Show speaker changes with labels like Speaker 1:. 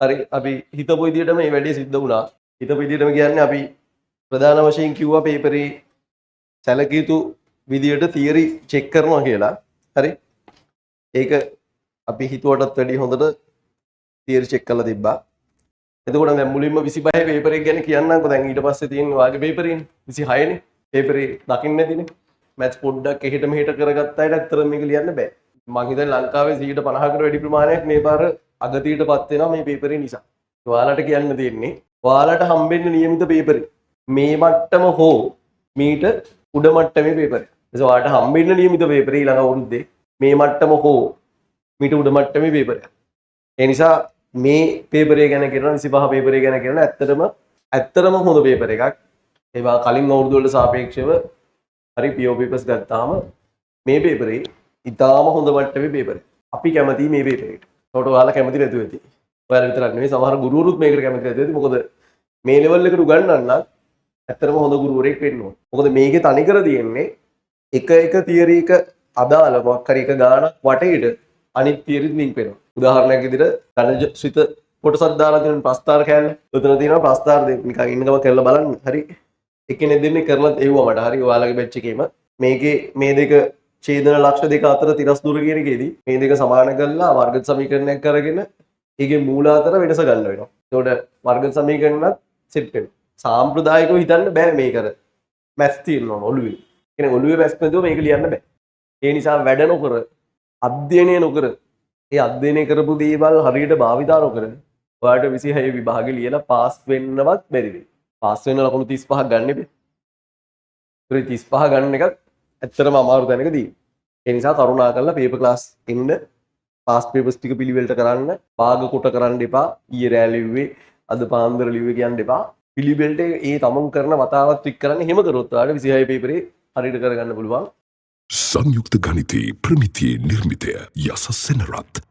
Speaker 1: හරි අපි හිතපු විදිහට මේ වැඩේ සිද්ධ වුණා. හිතපු විදිහටම කියන්නේ අපි ප්‍රධාන වශයෙන් කිව්වා පේපරේ සැලකිය යුතු විදිහට තියරි චෙක් කරනවා කියලා. හරි. ඒක අපි හිතුවටත් වැඩිය හොඳට තියරි චෙක් කරලා තිබ්බා. එතකොට දැන් මුලින්ම 25 පේපර් එක ගැන කියන්නම්කෝ. දැන් ඊට පස්සේ තියෙන වාගේ පේපරේනේ 26 නේ. පේපරේ දකින්න නැතිනේ. මැත්ස් පොඩ්ඩක් එහෙට මෙහෙට කරගත්ත අයට ඇත්තටම මේක ලියන්න බෑ. මං හිතන්නේ ලංකාවේ 50%කට වැඩි ප්‍රමාණයක් මේ පාර අගතියටපත් වෙනවා මේ පේපරේ නිසා. ඔයාලට කියන්න තියෙන්නේ ඔයාලට හම්බෙන්න නියමිත පේපරේ මේ මට්ටම හෝ මීට උඩ මට්ටමේ පේපරේ. එතකොට ඔයාලට හම්බෙන්න නියමිත පේපරේ ඊළඟ අවුරුද්දේ මේ මට්ටම හෝ මීට උඩ මට්ටමේ පේපරයක්. ඒ නිසා මේ පේපරේ ගැන කියනවා 25 පේපරේ ගැන කියනවා ඇත්තටම හොඳ පේපර් එකක්. ඒවා කලින් අවුරුදු වලට සාපේක්ෂව හරි PO papers ගත්තාම මේ පේපරේ ඉතාලම හොඳ මට්ටමේ පේපර් එක. අපි කැමතියි මේ පේපරේට. ඒකට ඔයාලා කැමති නැතුව ඇති. ඔයාලා විතරක් නෙවෙයි සමහර ගුරුවරුත් මේකට කැමති නැතුව ඇති. මොකද මේ ලෙවල් එකට උගන්වන්න ඇත්තටම හොඳ ගුරුවරයෙක් වෙන්න ඕන. මොකද මේකේ තනිකර තියෙන්නේ එක තියරි එක අදාළ මොකක් හරි එක ගානක් වටේට අනිත් තියරිත් ලින්ක් වෙනවා. උදාහරණයක් විදිහට ධනජ ශ්‍රිත කොටසක් දාලා තියෙන ප්‍රස්තාර කෑල්ල. උතන තියෙනවා ප්‍රස්තාර නිකන් ඉන්නකම කරලා බලන්න. හරි. එක්කෙනෙක් දෙන්නේ කරලත් එව්වා මට. හරි. ඔයාලගේ බැච් එකේම මේකේ මේ දෙක ඡේදන ලක්ෂ දෙක අතර තිරස් දුර කියන එකේදී මේ දෙක සමාන කරලා වර්ග සමීකරණයක් කරගෙන ඒකේ මූල අතර වෙනස ගන්න වෙනවා. ඒකට වර්ග සමීකරණත් සෙට් වෙනවා. සාම්ප්‍රදායිකව හිතන්න බෑ මේකර. මැත්ස් තියෙනවා ඔළුවේ. කියන්නේ ඔළුවේ මැත්ස් නැතුව මේක ලියන්න බෑ. ඒ නිසා වැඩ නොකර අධ්‍යයනය නොකර ඒ අධ්‍යයනය කරපු දේවල් හරියට භාවිතා නොකර ඔයාලට 26 විභාගෙ ලියලා පාස් වෙන්නවත් බැරි වෙයි. පාස් වෙන්න ලකුණු 35ක් ගන්න එපේ. 35 ගන්න එකත් ඇත්තටම අමාරු තැනකදී. ඒ නිසා කරුණාකරලා පේපර් ක්ලාස් එන්න පාස් පේපර්ස් ටික පිළිවෙලට කරන්න. භාග කොට කරන්න එපා. ඊයේ රෑ ලිව්වේ අද පාන්දර ලිව්වේ කියන්න එපා. පිළිවෙලට ඒ තමන් කරන වතාවත් ටික කරන්න. එහෙම කරොත් ඔයාලට 26 පේපරේ හරියට කරගන්න පුළුවන්.
Speaker 2: සංයුක්ත ගණිතයේ ප්‍රමිතියේ නිර්මිතය යස සෙනරත්